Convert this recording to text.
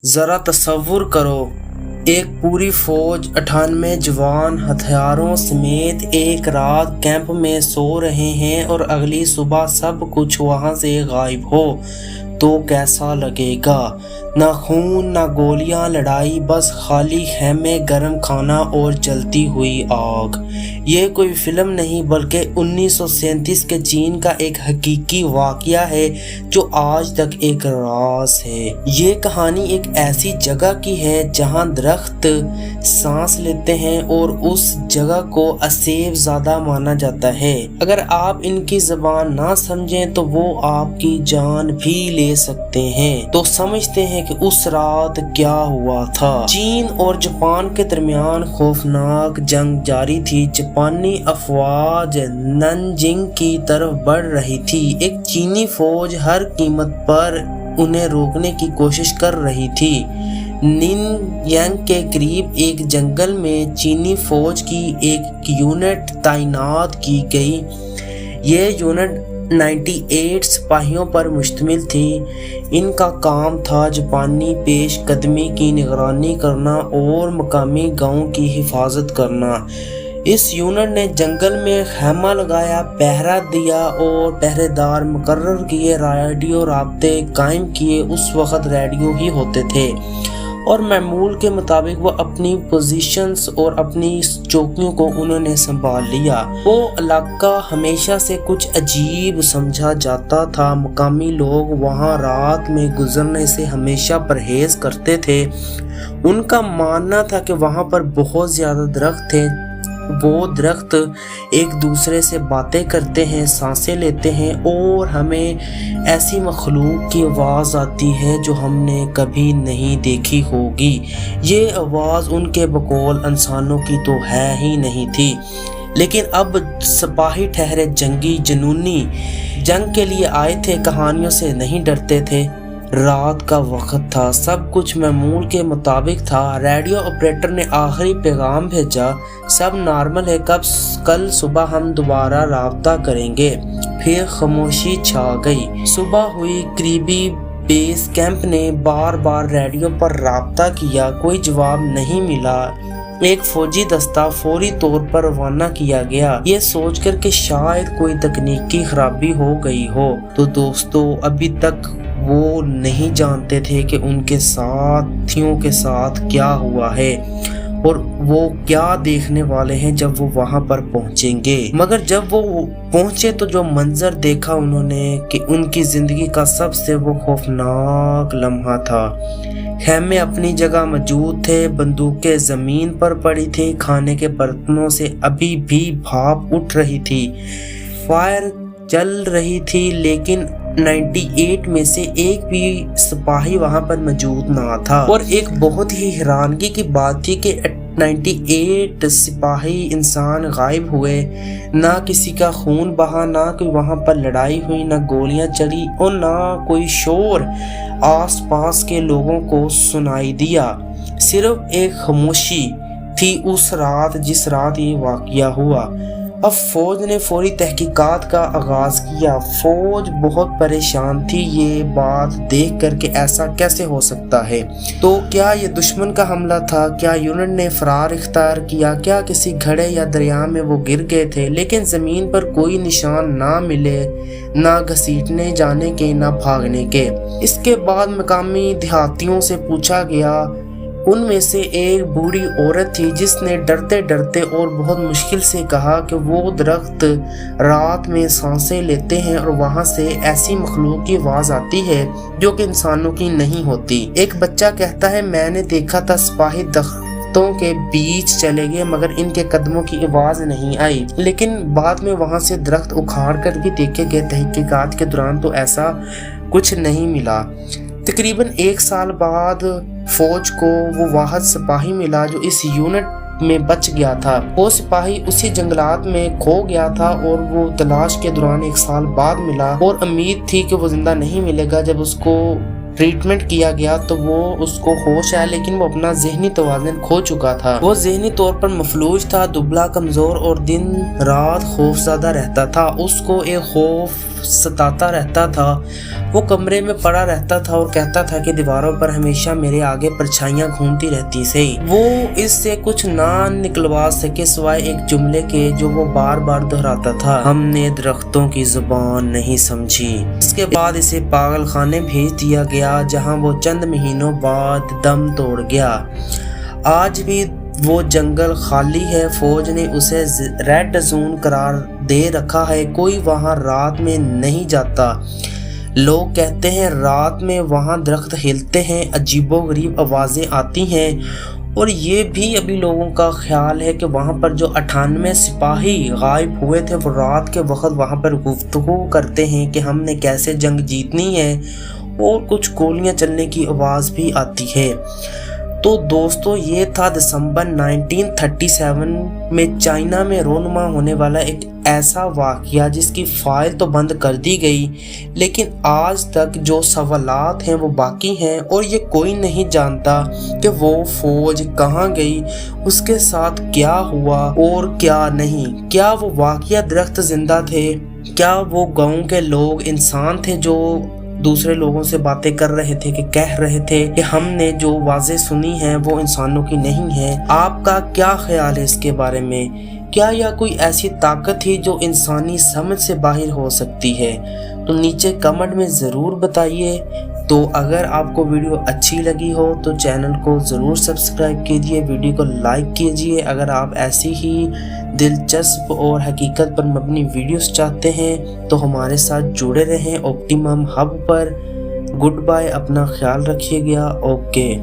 ذرا تصور کرو، ایک پوری فوج 98 جوان ہتھیاروں سمیت ایک رات کیمپ میں سو رہے ہیں اور اگلی صبح سب کچھ وہاں سے غائب ہو تو کیسا لگے گا؟ نہ خون، نہ گولیاں، لڑائی، بس خالی خیمے، گرم کھانا اور جلتی ہوئی آگ۔ یہ کوئی فلم نہیں بلکہ 1937 کے چین کا ایک حقیقی واقعہ ہے جو آج تک ایک راز ہے۔ یہ کہانی ایک ایسی جگہ کی ہے جہاں درخت سانس لیتے ہیں اور اس جگہ کو اسیف زادہ مانا جاتا ہے۔ اگر آپ ان کی زبان نہ سمجھیں تو وہ آپ کی جان بھی لے سکتے ہیں۔ تو سمجھتے ہیں کہ اس رات کیا ہوا تھا۔ چین اور جاپان کے درمیان خوفناک جنگ جاری تھی۔ جاپانی افواج ننجنگ کی طرف بڑھ رہی تھی۔ ایک چینی فوج ہر قیمت پر انہیں روکنے کی کوشش کر رہی تھی۔ ننجینگ کے قریب ایک جنگل میں چینی فوج کی ایک یونٹ تعینات کی گئی۔ یہ یونٹ 98 سپاہیوں پر مشتمل تھی۔ ان کا کام تھا جاپانی پیش قدمی کی نگرانی کرنا اور مقامی گاؤں کی حفاظت کرنا۔ اس یونٹ نے جنگل میں خیمہ لگایا، پہرہ دیا اور پہرے دار مقرر کیے، ریڈیو رابطے قائم کیے۔ اس وقت ریڈیو ہی ہوتے تھے اور معمول کے مطابق وہ اپنی پوزیشنز اور اپنی چوکیوں کو انہوں نے سنبھال لیا۔ وہ علاقہ ہمیشہ سے کچھ عجیب سمجھا جاتا تھا۔ مقامی لوگ وہاں رات میں گزرنے سے ہمیشہ پرہیز کرتے تھے۔ ان کا ماننا تھا کہ وہاں پر بہت زیادہ درخت تھے۔ وہ درخت ایک دوسرے سے باتیں کرتے ہیں، سانسیں لیتے ہیں اور ہمیں ایسی مخلوق کی آواز آتی ہے جو ہم نے کبھی نہیں دیکھی ہوگی۔ یہ آواز ان کے بقول انسانوں کی تو ہے ہی نہیں تھی، لیکن اب سپاہی ٹھہرے جنگی، جنونی، جنگ کے لیے آئے تھے، کہانیوں سے نہیں ڈرتے تھے۔ رات کا وقت تھا، سب کچھ معمول کے مطابق تھا۔ ریڈیو آپریٹر نے آخری پیغام بھیجا، سب نارمل ہے، کل صبح ہم دوبارہ رابطہ کریں گے۔ پھر خاموشی چھا گئی۔ صبح ہوئی، قریبی بیس کیمپ نے بار بار ریڈیو پر رابطہ کیا، کوئی جواب نہیں ملا۔ ایک فوجی دستہ فوری طور پر روانہ کیا گیا، یہ سوچ کر کہ شاید کوئی تکنیکی خرابی ہو گئی ہو۔ تو دوستو، ابھی تک وہ نہیں جانتے تھے کہ ان کے ساتھیوں کے ساتھ کیا ہوا ہے اور وہ کیا دیکھنے والے ہیں جب وہ وہاں پر پہنچیں گے۔ مگر جب وہ پہنچے تو جو منظر دیکھا انہوں نے کہ ان کی زندگی کا سب سے وہ خوفناک لمحہ تھا۔ خیمے اپنی جگہ موجود تھے، بندوقیں زمین پر پڑی تھی، کھانے کے برتنوں سے ابھی بھی بھاپ اٹھ رہی تھی، فائر چل رہی تھی، لیکن 98 میں سے ایک بھی سپاہی وہاں پر موجود نہ تھا۔ اور ایک بہت ہی حیرانگی کی بات تھی کہ 98 سپاہی انسان غائب ہوئے، نہ کسی کا خون بہا، نہ کوئی وہاں پر لڑائی ہوئی، نہ گولیاں چلی اور نہ کوئی شور آس پاس کے لوگوں کو سنائی دیا۔ صرف ایک خاموشی تھی اس رات جس رات یہ واقعہ ہوا۔ اب فوج نے فوری تحقیقات کا آغاز کیا۔ فوج بہت پریشان تھی یہ بات دیکھ کر کہ ایسا کیسے ہو سکتا ہے۔ تو کیا یہ دشمن کا حملہ تھا؟ کیا یونٹ نے فرار اختیار کیا؟ کیا کسی گھڑے یا دریا میں وہ گر گئے تھے؟ لیکن زمین پر کوئی نشان نہ ملے، نہ گھسیٹنے جانے کے، نہ بھاگنے کے۔ اس کے بعد مقامی دیہاتیوں سے پوچھا گیا۔ ان میں سے ایک بوڑھی عورت تھی جس نے ڈرتے ڈرتے اور بہت مشکل سے کہا کہ وہ درخت رات میں سانسیں لیتے ہیں اور وہاں سے ایسی مخلوق کی آواز آتی ہے جو کہ انسانوں کی نہیں ہوتی۔ ایک بچہ کہتا ہے، میں نے دیکھا تھا سپاہی درختوں کے بیچ چلے گئے مگر ان کے قدموں کی آواز نہیں آئی، لیکن بعد میں وہاں سے درخت اکھاڑ کر بھی دیکھے گئے۔ تحقیقات کے دوران تو ایسا کچھ نہیں ملا۔ تقریباً 1 سال بعد فوج کو وہ واحد سپاہی ملا جو اس یونٹ میں بچ گیا تھا۔ وہ سپاہی اسی جنگلات میں کھو گیا تھا اور وہ تلاش کے دوران 1 سال بعد ملا اور امید تھی کہ وہ زندہ نہیں ملے گا۔ جب اس کو ٹریٹمنٹ کیا گیا تو وہ اس کو ہوش آیا، لیکن وہ اپنا ذہنی توازن کھو چکا تھا۔ وہ ذہنی طور پر مفلوج تھا، دبلا کمزور اور دن رات خوف زدہ رہتا تھا۔ اس کو ایک خوف ستاتا رہتا تھا۔ وہ کمرے میں پڑا رہتا تھا اور کہتا تھا کہ دیواروں پر ہمیشہ میرے آگے پرچھائیاں گھومتی رہتی تھیں۔ وہ اس سے کچھ نہ نکلوا سکے سوائے ایک جملے کے جو وہ بار بار دہراتا تھا، ہم نے درختوں کی زبان نہیں سمجھی۔ اس کے بعد اسے پاگل خانے بھیج دیا گیا، جہاں وہ چند مہینوں بعد دم توڑ گیا۔ آج بھی وہ جنگل خالی ہے، فوج نے اسے ریڈ زون قرار دے رکھا ہے، کوئی وہاں رات میں نہیں جاتا۔ لوگ کہتے ہیں رات میں وہاں درخت ہلتے ہیں، عجیب و غریب آوازیں آتی ہیں، اور یہ بھی ابھی لوگوں کا خیال ہے کہ وہاں پر جو 98 سپاہی غائب ہوئے تھے وہ رات کے وقت وہاں پر گفتگو کرتے ہیں کہ ہم نے کیسے جنگ جیتنی ہے، اور کچھ گولیاں چلنے کی آواز بھی آتی ہے۔ تو دوستو یہ تھا دسمبر 1937 میں چائنا میں رونما ہونے والا ایک ایسا واقعہ جس کی فائل تو بند کر دی گئی، لیکن آج تک جو سوالات ہیں وہ باقی ہیں، اور یہ کوئی نہیں جانتا کہ وہ فوج کہاں گئی، اس کے ساتھ کیا ہوا اور کیا نہیں۔ کیا وہ واقعہ درخت زندہ تھے؟ کیا وہ گاؤں کے لوگ انسان تھے جو دوسرے لوگوں سے باتیں کر رہے تھے کہ کہہ رہے تھے کہ ہم نے جو آوازیں سنی ہیں وہ انسانوں کی نہیں ہیں؟ آپ کا کیا خیال ہے اس کے بارے میں؟ کیا یہ کوئی ایسی طاقت تھی جو انسانی سمجھ سے باہر ہو سکتی ہے؟ تو نیچے کمنٹ میں ضرور بتائیے۔ تو اگر آپ کو ویڈیو اچھی لگی ہو تو چینل کو ضرور سبسکرائب کیجیے، ویڈیو کو لائک کیجیے۔ اگر آپ ایسی ہی دلچسپ اور حقیقت پر مبنی ویڈیوز چاہتے ہیں تو ہمارے ساتھ جڑے رہیں آپٹیمم ہب پر۔ گڈ بائے، اپنا خیال رکھیے گا۔ اوکے۔